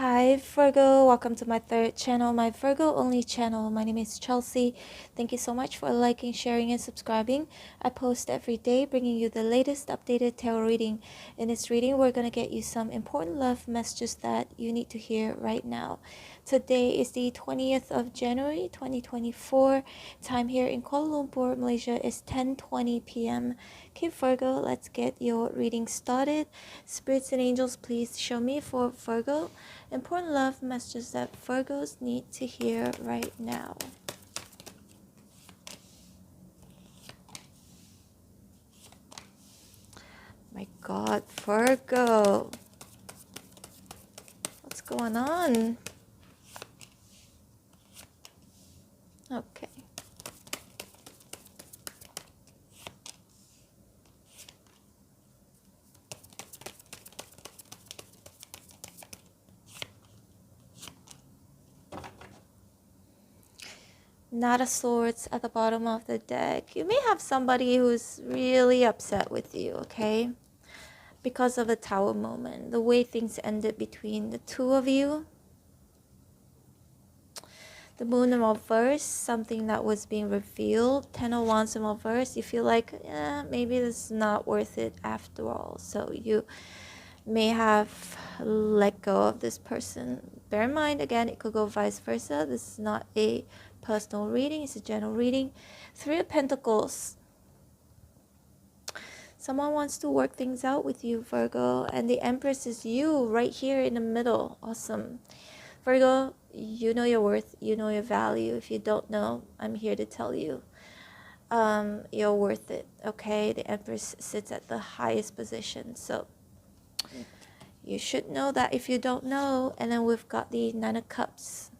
Hi Virgo, welcome to my third channel, my Virgo only channel. My name is Chelsea. Thank you so much for liking, sharing, and subscribing. I post every day bringing you the latest updated tarot reading. In this reading, we're going to get you some important love messages that you need to hear right now. Today is the 20th of January 2024. Time here in Kuala Lumpur, Malaysia is 10:20 p.m. Okay Virgo, let's get your reading started. Spirits and angels, please show me for Virgo important love messages that Virgos need to hear right now. My God, Virgo. What's going on? Okay. Knight of Swords at the bottom of the deck. You may have somebody who's really upset with you, okay? Because of the Tower moment, the way things ended between the two of you. The Moon in reverse, something that was being revealed. Ten of Wands in reverse, you feel like, maybe this is not worth it after all. So you may have let go of this person. Bear in mind, again, it could go vice versa. This is not a personal reading, it's a general reading. Three of Pentacles. Someone wants to work things out with you, Virgo, and the Empress is you right here in the middle. Awesome. Virgo, you know your worth, you know your value. If you don't know, I'm here to tell you. You're worth it, okay? The Empress sits at the highest position, so you should know that if you don't know. And then we've got the Nine of Cups.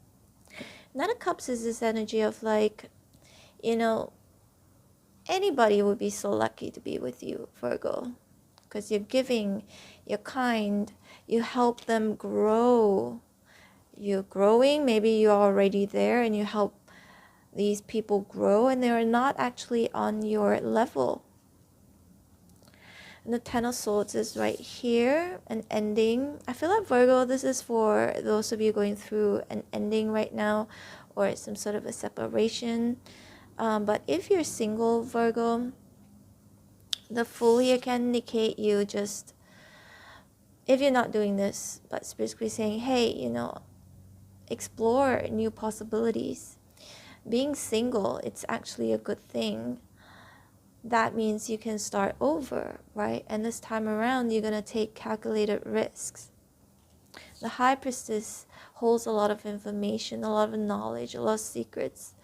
Nine of Cups is this energy of like, you know, anybody would be so lucky to be with you, Virgo, because you're giving, you're kind, you help them grow. You're growing, maybe you're already there and you help these people grow and they're not actually on your level. And the Ten of Swords is right here, an ending. I feel like Virgo, this is for those of you going through an ending right now or some sort of a separation. But if you're single, Virgo, the Fool here can indicate you just, if you're not doing this, but specifically saying, hey, you know, explore new possibilities. Being single, it's actually a good thing. That means you can start over, right? And this time around, you're going to take calculated risks. The High Priestess holds a lot of information, a lot of knowledge, a lot of secrets.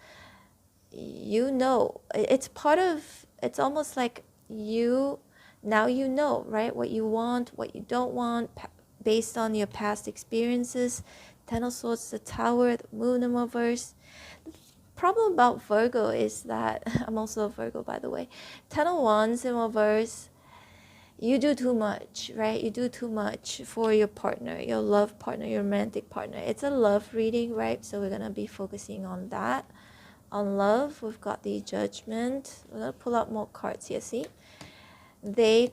You know, it's part of, it's almost like you, now you know, right? What you want, what you don't want, based on your past experiences. Ten of Swords, the Tower, the Moon in reverse. The problem about Virgo is that, I'm also a Virgo by the way, Ten of Wands in reverse, you do too much, right? You do too much for your partner, your love partner, your romantic partner. It's a love reading, right? So we're going to be focusing on that. On love, we've got the Judgment. We're going to pull out more cards here, see? They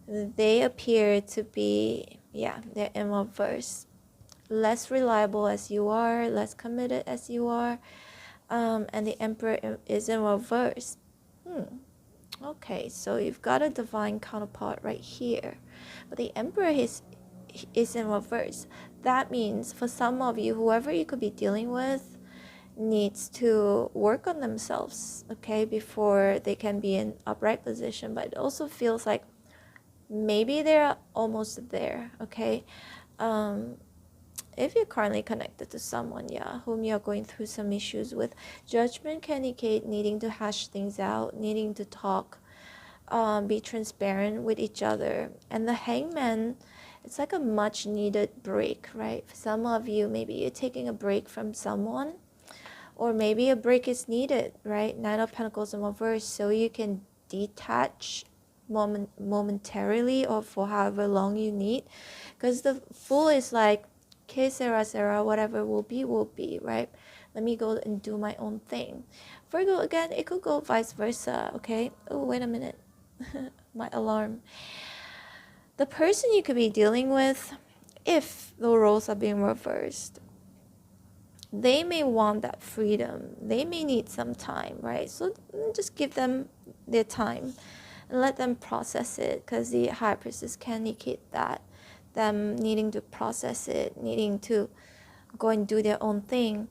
appear to be, yeah, they're in reverse. Less reliable as you are, less committed as you are, and the Emperor is in reverse. Okay, so you've got a divine counterpart right here, but the Emperor is in reverse. That means for some of you, whoever you could be dealing with needs to work on themselves, okay, before they can be in upright position. But it also feels like maybe they're almost there, okay? If you're currently connected to someone, yeah, whom you're going through some issues with, Judgment can indicate needing to hash things out, needing to talk, be transparent with each other. And the Hangman, it's like a much needed break, right? For some of you, maybe you're taking a break from someone, or maybe a break is needed, right? Nine of Pentacles in reverse, so you can detach momentarily or for however long you need. Because the Fool is like, okay, Sarah, whatever will be, right? Let me go and do my own thing. Virgo, again, it could go vice versa, okay? Oh, wait a minute. My alarm. The person you could be dealing with if the roles are being reversed, they may want that freedom. They may need some time, right? So just give them their time and let them process it, because the High Priestess can indicate that, them needing to process it, needing to go and do their own thing.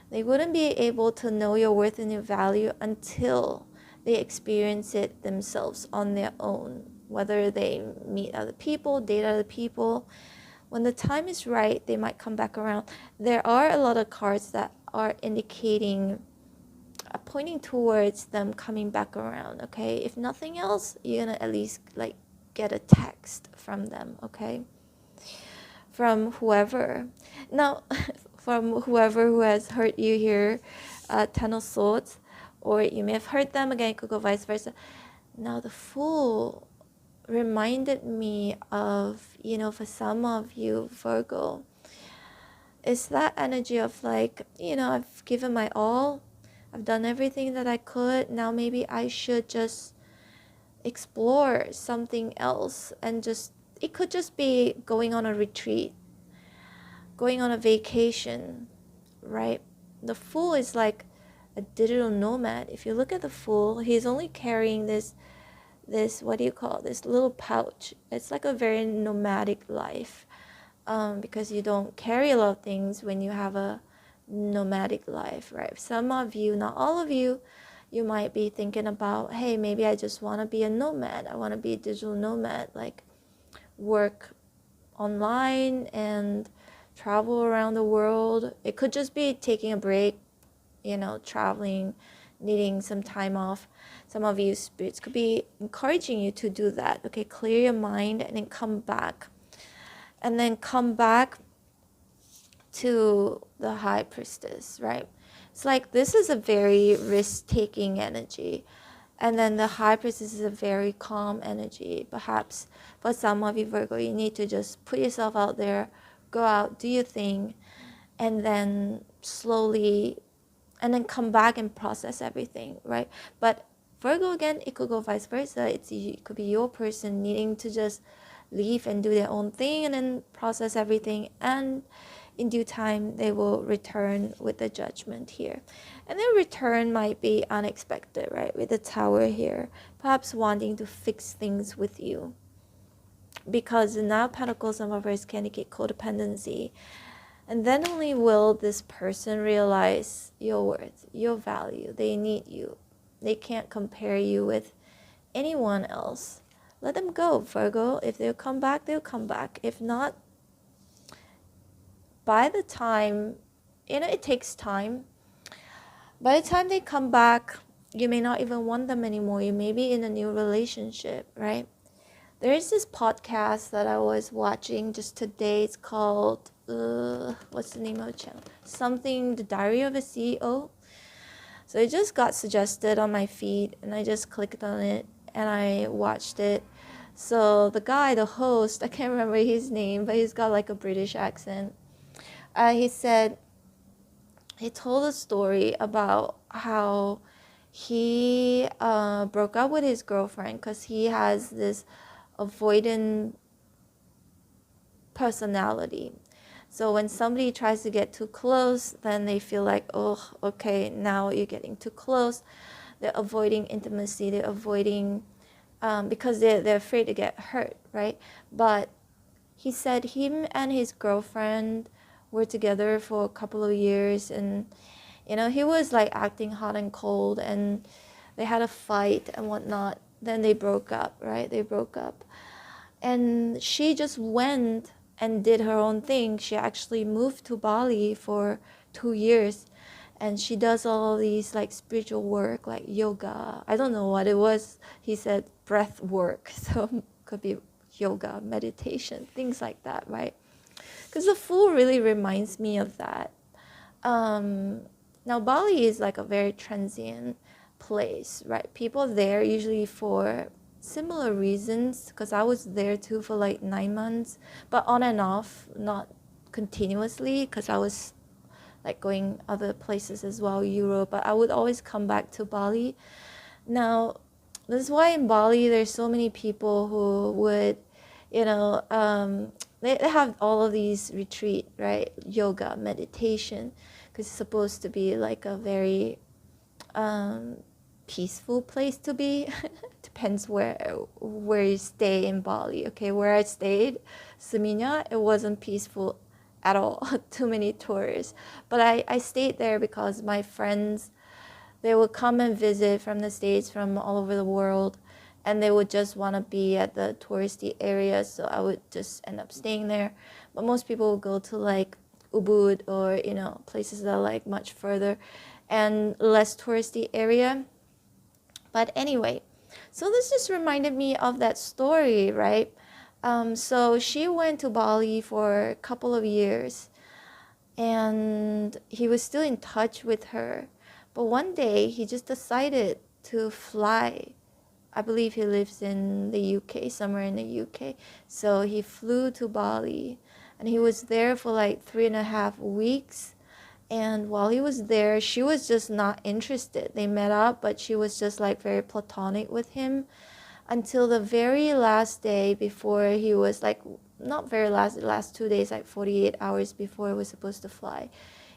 They wouldn't be able to know your worth and your value until they experience it themselves on their own, whether they meet other people, date other people. When the time is right, they might come back around. There are a lot of cards that are indicating, pointing towards them coming back around, okay? If nothing else, you're gonna at least like get a text from them, okay? From whoever. Now, from whoever who has hurt you here, Ten of Swords, or you may have hurt them, again, it could go vice versa. Now, the Fool reminded me of, for some of you, Virgo, it's that energy of like, I've given my all, I've done everything that I could, now maybe I should just explore something else, and it could just be going on a retreat, going on a vacation, right? The Fool is like a digital nomad. If you look at the Fool, he's only carrying this what do you call it? This little pouch. It's like a very nomadic life, because you don't carry a lot of things when you have a nomadic life, right? Some of you, not all of you, you might be thinking about, hey, maybe I just want to be a nomad. I want to be a digital nomad, like work online and travel around the world. It could just be taking a break, traveling, needing some time off. Some of you, spirits could be encouraging you to do that. Okay, clear your mind and then come back. And then come back to the High Priestess, right? It's like this is a very risk-taking energy. And then the High Priestess is a very calm energy. Perhaps for some of you, Virgo, you need to just put yourself out there, go out, do your thing, and then slowly, and then come back and process everything, right? But Virgo, again, it could go vice versa. It could be your person needing to just leave and do their own thing and then process everything, and in due time they will return with the Judgment here. And their return might be unexpected, right? With the Tower here, perhaps wanting to fix things with you, because the Nine of Pentacles and Reverse can indicate codependency. And then only will this person realize your worth, your value. They need you. They can't compare you with anyone else. Let them go, Virgo. If they'll come back, they'll come back. If not, by the time, it takes time. By the time they come back, you may not even want them anymore. You may be in a new relationship, right? There is this podcast that I was watching just today. It's called, what's the name of the channel? Something, The Diary of a CEO. So it just got suggested on my feed, and I just clicked on it, and I watched it. So the guy, the host, I can't remember his name, but he's got like a British accent. He told a story about how he broke up with his girlfriend because he has this avoidant personality. So when somebody tries to get too close, then they feel like, oh, okay, now you're getting too close. They're avoiding intimacy. They're avoiding, because they're afraid to get hurt, right? But he said him and his girlfriend were together for a couple of years, and he was like acting hot and cold, and they had a fight and whatnot. Then they broke up, right? They broke up, and she just went and did her own thing. She actually moved to Bali for 2 years, and she does all these like spiritual work, like yoga. I don't know what it was. He said breath work, so could be yoga, meditation, things like that, right? Because the Fool really reminds me of that. Now Bali is like a very transient place, right? People there usually for similar reasons, because I was there too for like 9 months, but on and off, not continuously, because I was like going other places as well, Europe, but I would always come back to Bali. Now, this is why in Bali there's so many people who would, they have all of these retreat, right? Yoga, meditation, because it's supposed to be like a very um, peaceful place to be. Depends where you stay in Bali. Okay, where I stayed, Seminyak, it wasn't peaceful at all. Too many tourists. But I stayed there because my friends, they would come and visit from the States, from all over the world, and they would just want to be at the touristy areas, so I would just end up staying there. But most people would go to like Ubud or, you know, places that are like much further and less touristy area. But anyway, so this just reminded me of that story, right? So she went to Bali for a couple of years, and he was still in touch with her. But one day he just decided to fly. I believe he lives in the UK, somewhere in the UK. So he flew to Bali, and he was there for like 3.5 weeks. And while he was there, she was just not interested. They met up, but she was just like very platonic with him until the very last day before he was like, not very last 2 days, like 48 hours before he was supposed to fly.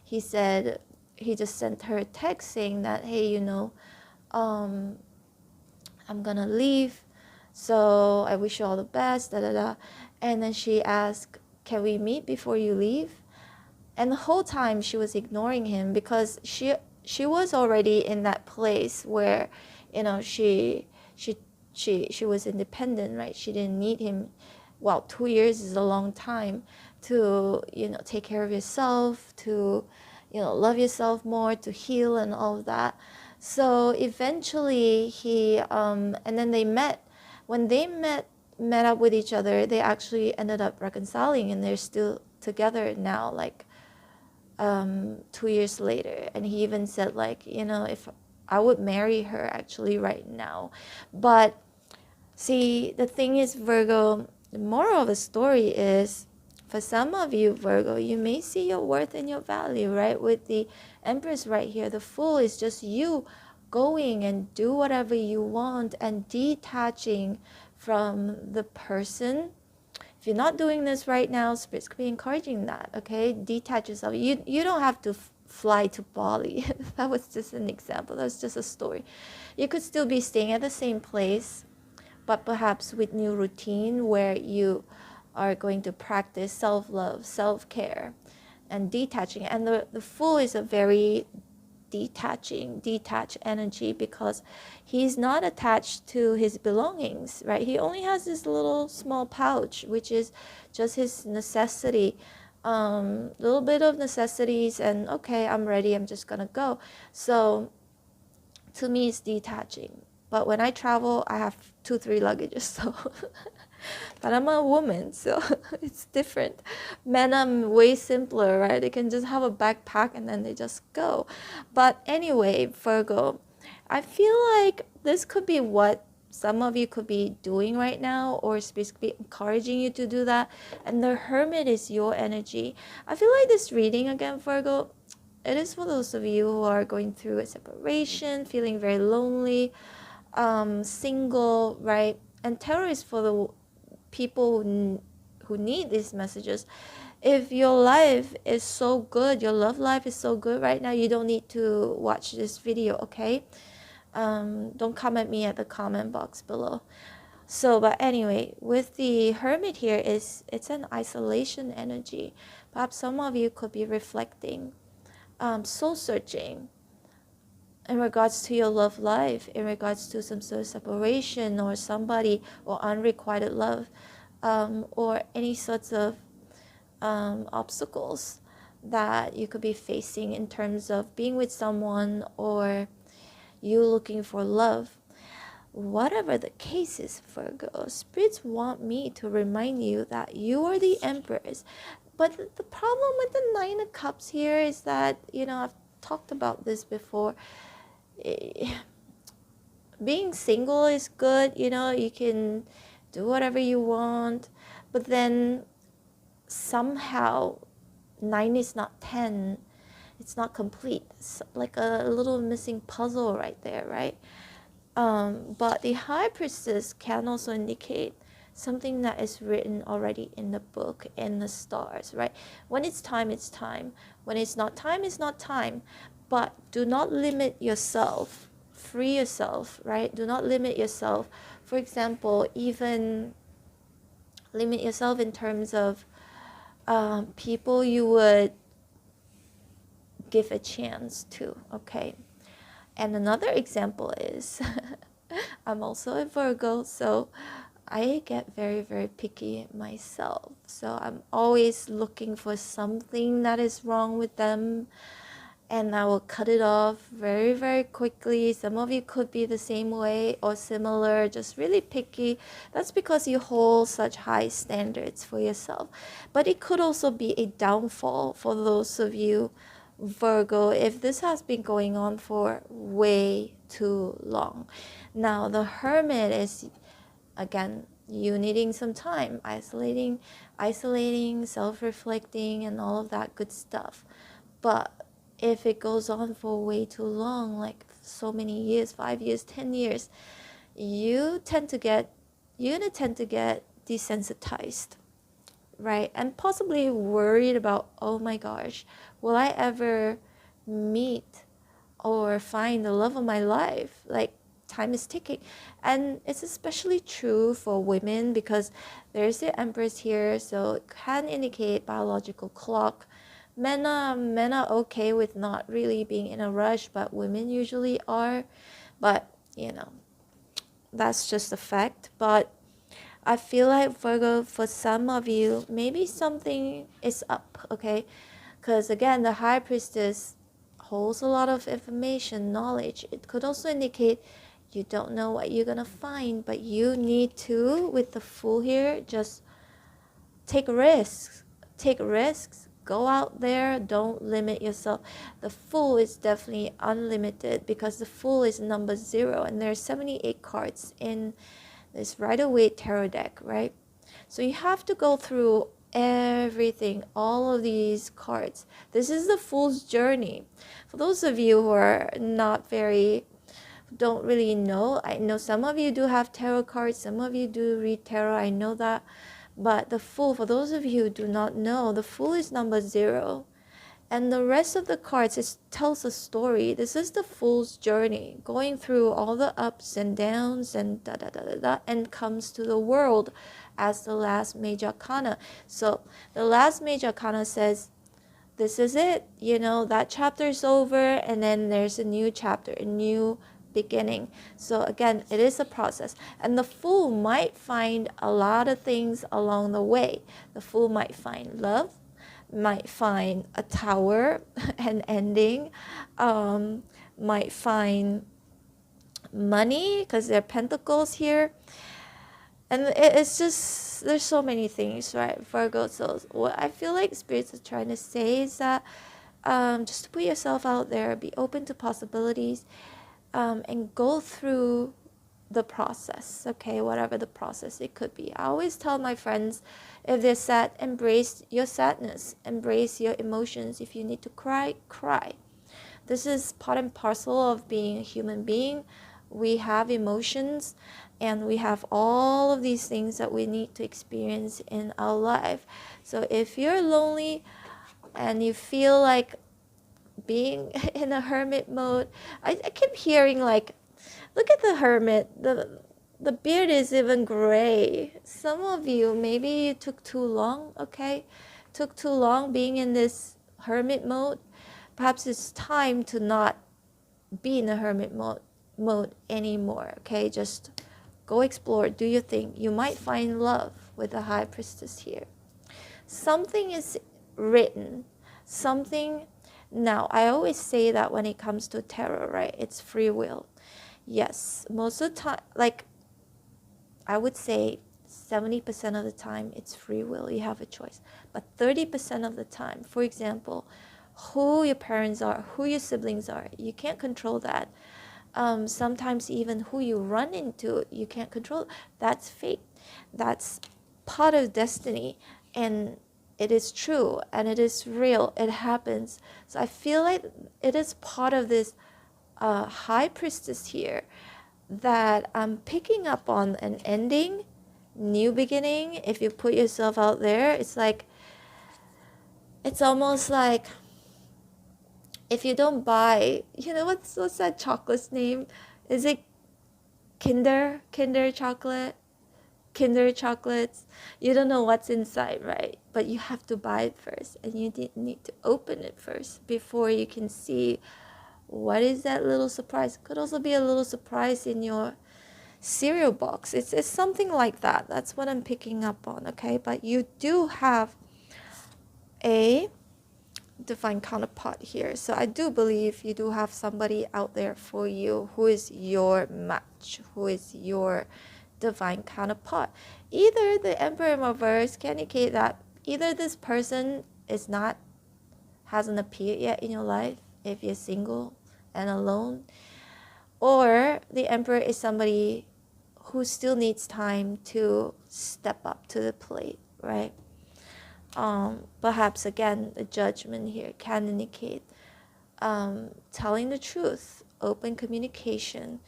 He said, he just sent her a text saying that, hey, you know, I'm gonna leave, so I wish you all the best, da da da. And then she asked, can we meet before you leave? And the whole time she was ignoring him because she was already in that place where, you know, she was independent, right? She didn't need him. Well, 2 years is a long time to, you know, take care of yourself, to, you know, love yourself more, to heal and all of that. So eventually he and then they met. When they met up with each other, they actually ended up reconciling, and they're still together now, like 2 years later. And he even said, like, you know, if I would marry her actually right now. But see, the thing is, Virgo, the moral of the story is, for some of you, Virgo, you may see your worth and your value, right? With the Empress right here, the Fool is just you going and do whatever you want and detaching from the person. If you're not doing this right now, spirits could be encouraging that, okay? Detach yourself. You don't have to fly to Bali. That was just an example. That was just a story. You could still be staying at the same place, but perhaps with new routine where you are going to practice self-love, self-care, and detaching. And the Fool is a very detached energy because he's not attached to his belongings, right? He only has this little small pouch, which is just his necessity, little bit of necessities, and okay, I'm ready, I'm just gonna go. So to me, it's detaching. But when I travel, I have 2-3 luggages, so but I'm a woman, so it's different. Men are way simpler, right? They can just have a backpack and then they just go. But anyway, Virgo, I feel like this could be what some of you could be doing right now, or basically encouraging you to do that. And the Hermit is your energy. I feel like this reading again, Virgo, it is for those of you who are going through a separation, feeling very lonely, single, right? And Tarot is for the people who need these messages. If your life is so good, your love life is so good right now, you don't need to watch this video, okay? Don't come at me at the comment box below. So, but anyway, with the Hermit here, it's an isolation energy. Perhaps some of you could be reflecting, soul searching in regards to your love life, in regards to some sort of separation or somebody, or unrequited love, or any sorts of obstacles that you could be facing in terms of being with someone or you looking for love. Whatever the case is, Virgo, spirits want me to remind you that you are the Empress. But the problem with the Nine of Cups here is that, you know, I've talked about this before. Being single is good, you know, you can do whatever you want, but then somehow 9 is not 10, it's not complete. It's like a little missing puzzle right there, right? But the High Priestess can also indicate something that is written already in the book, in the stars, right? When it's time, it's time. When it's not time, it's not time. But do not limit yourself. Free yourself, right? Do not limit yourself. For example, even limit yourself in terms of people you would give a chance to, okay? And another example is I'm also a Virgo, so I get very, very picky myself. So I'm always looking for something that is wrong with them, and I will cut it off very, very quickly. Some of you could be the same way or similar, just really picky. That's because you hold such high standards for yourself. But it could also be a downfall for those of you, Virgo, if this has been going on for way too long. Now, the Hermit is, again, you needing some time, isolating, self-reflecting, and all of that good stuff. But if it goes on for way too long, like so many years, 5 years, 10 years, you're gonna tend to get desensitized, right? And possibly worried about, oh my gosh, will I ever meet or find the love of my life? Like, time is ticking. And it's especially true for women because there's the Empress here, so it can indicate biological clock. Men are okay with not really being in a rush, but women usually are. But that's just a fact. But I feel like, Virgo, for some of you, maybe something is up, okay? Because again, the High Priestess holds a lot of information, knowledge. It could also indicate you don't know what you're gonna find, but you need to, with the Fool here, just take risks. Go out there, don't limit yourself. The Fool is definitely unlimited because the Fool is number 0, and there's 78 cards in this Rider-Waite tarot deck, right? So you have to go through everything, all of these cards. This is the Fool's journey. For those of you who are don't really know, I know some of you do have tarot cards, some of you do read tarot, I know that. But the Fool, for those of you who do not know, the Fool is number 0. And the rest of the cards, tells a story. This is the Fool's journey, going through all the ups and downs and and comes to the World as the last major arcana. So the last major arcana says, this is it. That chapter is over, and then there's a new chapter, a new beginning. So again, it is a process, and the Fool might find a lot of things along the way. The Fool might find love, might find a tower, an ending, might find money because there are pentacles here, and it's just, there's so many things, right, Virgo? So what I feel like spirits are trying to say is that just to put yourself out there, be open to possibilities, and go through the process, okay, whatever the process it could be. I always tell my friends, if they're sad, embrace your sadness, embrace your emotions. If you need to cry, cry. This is part and parcel of being a human being. We have emotions, and we have all of these things that we need to experience in our life. So if you're lonely and you feel like being in a hermit mode, I keep hearing like, look at the Hermit, the beard is even gray. Some of you, maybe you took too long, okay? Took too long being in this hermit mode. Perhaps it's time to not be in a hermit mode anymore, okay? Just go explore, do your thing. You might find love with the High Priestess here. Something is written, something. Now, I always say that when it comes to tarot, right? It's free will. Yes, most of the time, like I would say 70% of the time, it's free will. You have a choice. But 30% of the time, for example, who your parents are, who your siblings are, you can't control that. Sometimes even who you run into, you can't control. That's fate. That's part of destiny. And it is true, and it is real. It happens. So I feel like it is part of this High Priestess here that I'm picking up on an ending, new beginning, if you put yourself out there, it's like, it's almost like, if you don't buy, what's that chocolate's name? Is it Kinder chocolate? Kinder chocolates, you don't know what's inside, right? But you have to buy it first, and you need to open it first before you can see what is that little surprise. Could also be a little surprise in your cereal box. It's something like that. That's what I'm picking up on, okay? But you do have a divine counterpart here. So I do believe you do have somebody out there for you who is your match, who is your divine counterpart. Either the Emperor in reverse can indicate that either this person hasn't appeared yet in your life if you're single and alone, or the Emperor is somebody who still needs time to step up to the plate, right? Perhaps again, the Judgment here can indicate telling the truth. Open communication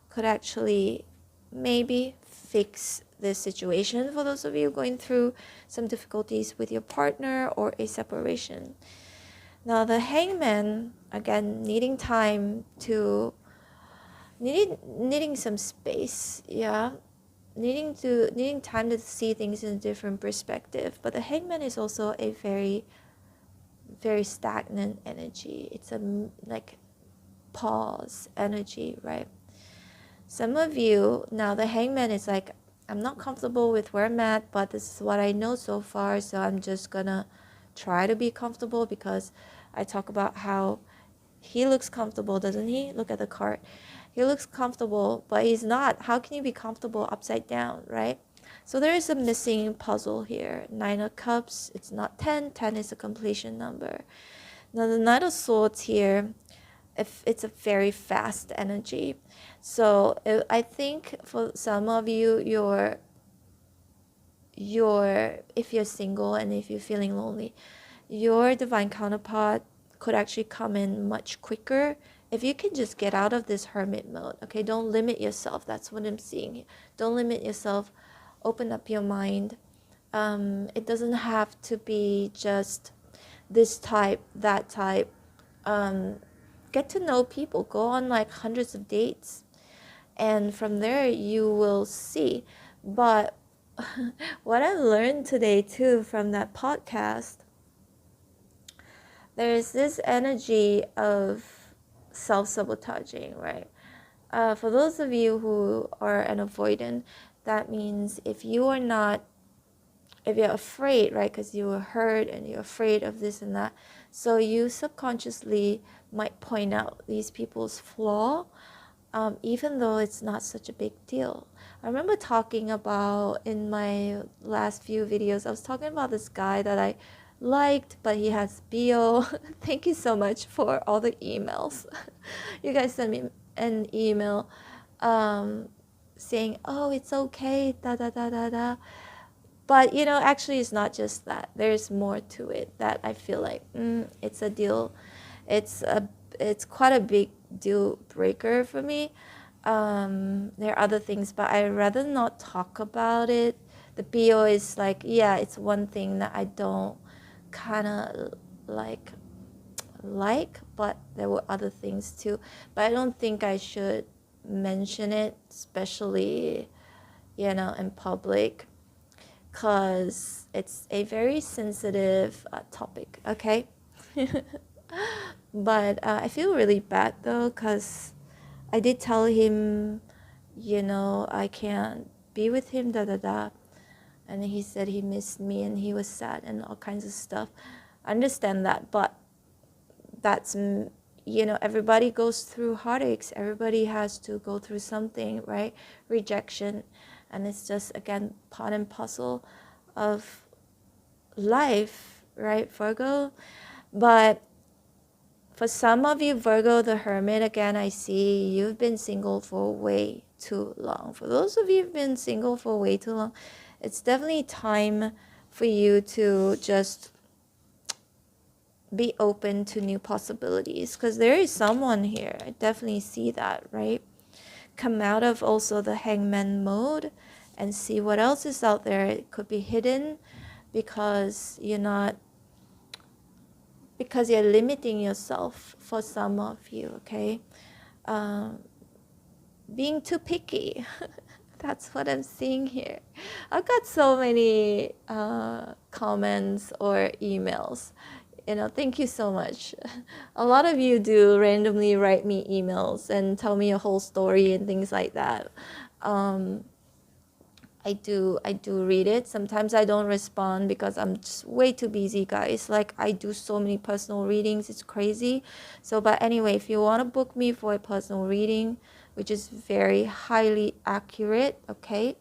could actually maybe fix this situation for those of you going through some difficulties with your partner or a separation. Now the Hangman, again, needing time to needing some space, yeah, needing time to see things in a different perspective. But the Hangman is also a very, very stagnant energy. It's a like pause energy, right? Some of you, now the Hangman is like, I'm not comfortable with where I'm at, but this is what I know so far, so I'm just gonna try to be comfortable, because I talk about how he looks comfortable, doesn't he? Look at the card. He looks comfortable, but he's not. How can you be comfortable upside down, right? So there is a missing puzzle here. 9 of Cups, it's not 10. 10 is a completion number. Now the Knight of Swords here, if it's a very fast energy. So I think for some of you, if you're single and if you're feeling lonely, your divine counterpart could actually come in much quicker if you can just get out of this hermit mode. Okay, don't limit yourself. That's what I'm seeing. Don't limit yourself. Open up your mind. It doesn't have to be just this type, that type. Get to know people. Go on like hundreds of dates, and from there you will see. But what I learned today too from that podcast, there's this energy of self-sabotaging, right? For those of you who are an avoidant, that means if you're afraid, right, because you were hurt and you're afraid of this and that, so you subconsciously might point out these people's flaw, even though it's not such a big deal. I remember talking about, in my last few videos, I was talking about this guy that I liked, but he has BO. Thank you so much for all the emails. You guys sent me an email saying, oh, it's okay, da da da da da. But actually it's not just that. There's more to it that I feel like it's a deal. It's quite a big deal breaker for me. There are other things, but I'd rather not talk about it. The BO is like, yeah, it's one thing that I don't kind of like, but there were other things too. But I don't think I should mention it, especially, in public, because it's a very sensitive topic, okay? But I feel really bad though, because I did tell him, I can't be with him, da da da. And he said he missed me and he was sad and all kinds of stuff. I understand that, but that's, everybody goes through heartaches. Everybody has to go through something, right? Rejection. And it's just, again, part and parcel of life, right, Virgo? But for some of you, Virgo, the Hermit, again, I see you've been single for way too long. For those of you who've been single for way too long, it's definitely time for you to just be open to new possibilities, because there is someone here. I definitely see that, right? Come out of also the Hangman mode and see what else is out there. It could be hidden because you're limiting yourself for some of you, okay? Being too picky. That's what I'm seeing here. I've got so many comments or emails. Thank you so much. A lot of you do randomly write me emails and tell me a whole story and things like that. I do read it. Sometimes I don't respond because I'm just way too busy, guys. Like, I do so many personal readings, it's crazy. So, but anyway, if you want to book me for a personal reading, which is very highly accurate, okay,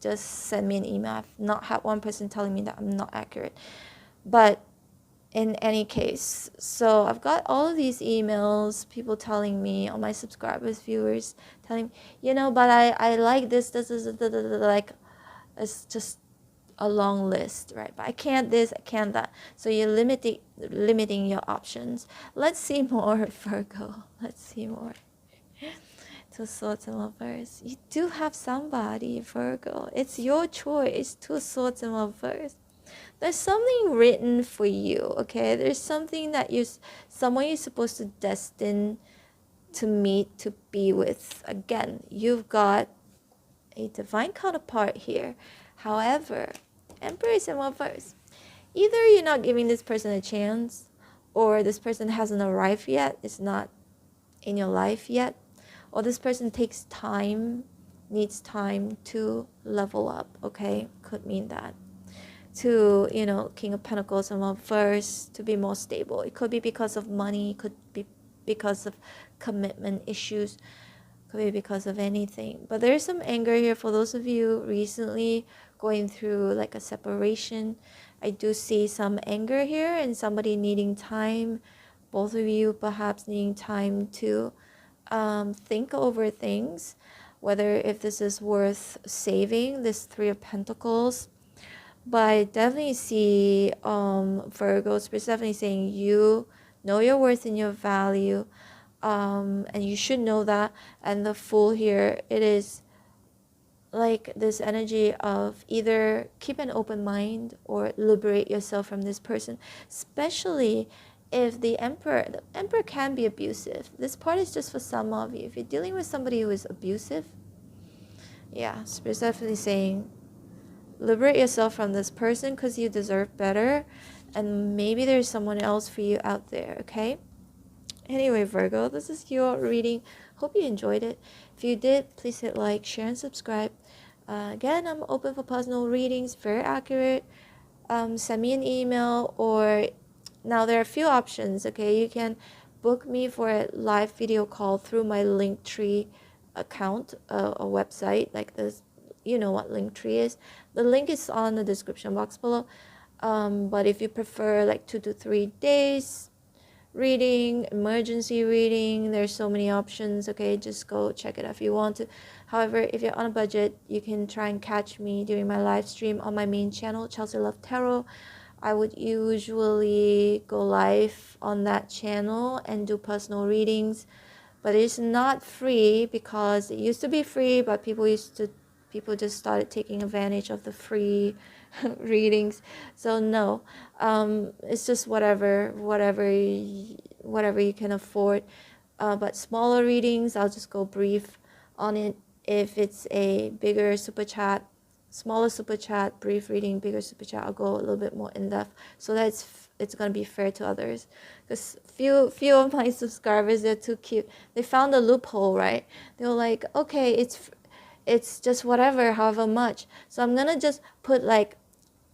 just send me an email. I've not had one person telling me that I'm not accurate. But in any case, so I've got all of these emails, people telling me, all my subscribers, viewers, telling me, but I like this, like, it's just a long list, right? But I can't this, I can't that. So you're limiting your options. Let's see more, Virgo. Let's see more. Two Swords and Lovers. You do have somebody, Virgo. It's your choice. Two Swords and Lovers. There's something written for you, okay? There's something that someone you're supposed to destine to meet, to be with. Again, you've got a divine counterpart here. However, Empress and Lovers. Either you're not giving this person a chance, or this person hasn't arrived yet, it's not in your life yet, or this person takes time, needs time to level up, okay? Could mean that. To, King of Pentacles and Lovers, to be more stable. It could be because of money, it could be because of commitment issues, could be because of anything. But there's some anger here for those of you recently going through like a separation. I do see some anger here and somebody needing time. Both of you perhaps needing time to think over things, whether if this is worth saving, this Three of Pentacles. But I definitely see Virgo Spirit's definitely saying you know your worth and your value, and you should know that. And the Fool here, it is like this energy of either keep an open mind or liberate yourself from this person, especially if the Emperor can be abusive. This part is just for some of you. If you're dealing with somebody who is abusive, yeah, Spirit's definitely saying liberate yourself from this person because you deserve better, and maybe there's someone else for you out there, okay? Anyway, Virgo, this is your reading. Hope you enjoyed it. If you did, please hit like, share, and subscribe. Again, I'm open for personal readings, very accurate. Send me an email, or now there are a few options, okay? You can book me for a live video call through my Linktree account, a website like this. You know what Linktree is. The link is on the description box below. But if you prefer like 2 to 3 days reading, emergency reading, there's so many options, okay? Just go check it out if you want to. However, if you're on a budget, you can try and catch me during my live stream on my main channel, Chelsea Love Tarot. I would usually go live on that channel and do personal readings, but it's not free because it used to be free, but people just started taking advantage of the free readings. So no, it's just whatever you can afford. But smaller readings, I'll just go brief on it. If it's a bigger super chat, smaller super chat, brief reading, bigger super chat, I'll go a little bit more in depth, so that it's gonna be fair to others. Because few of my subscribers, they're too cute. They found a loophole, right? They were like, okay, it's just whatever, however much. So I'm gonna just put like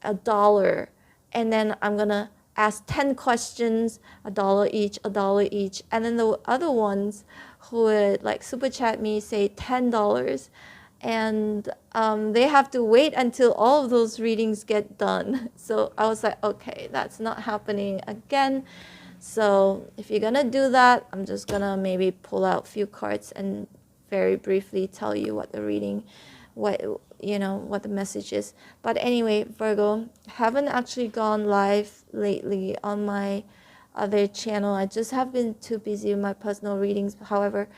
$1, and then I'm gonna ask 10 questions, $1 each, $1 each, and then the other ones who would like super chat me say $10, and they have to wait until all of those readings get done. So I was like, okay, that's not happening again. So if you're gonna do that, I'm just gonna maybe pull out a few cards and very briefly tell you what the reading, what the message is. But anyway, Virgo, haven't actually gone live lately on my other channel. I just have been too busy with my personal readings. However,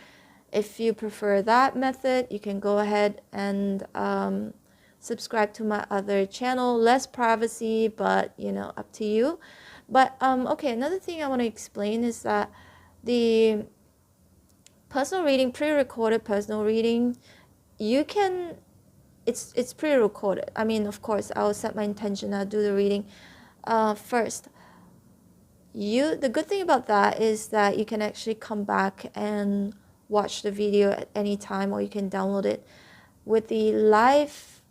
If you prefer that method, you can go ahead and subscribe to my other channel. Less privacy, but you know, up to you. But okay, another thing I want to explain is that the personal reading, pre-recorded personal reading, you can, it's pre-recorded. I mean, of course, I'll set my intention, I'll do the reading first. The good thing about that is that you can actually come back and watch the video at any time, or you can download it. With the live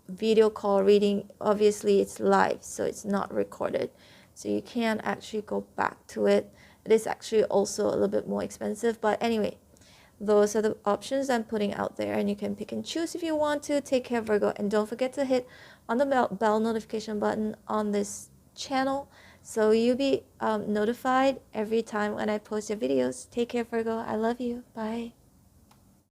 video call reading, obviously it's live, so it's not recorded, so you can't actually go back to it. It is actually also a little bit more expensive, but anyway, those are the options I'm putting out there, and you can pick and choose if you want to. Take care, Virgo, and don't forget to hit on the bell notification button on this channel so you'll be notified every time when I post your videos. Take care, Virgo. I love you. Bye.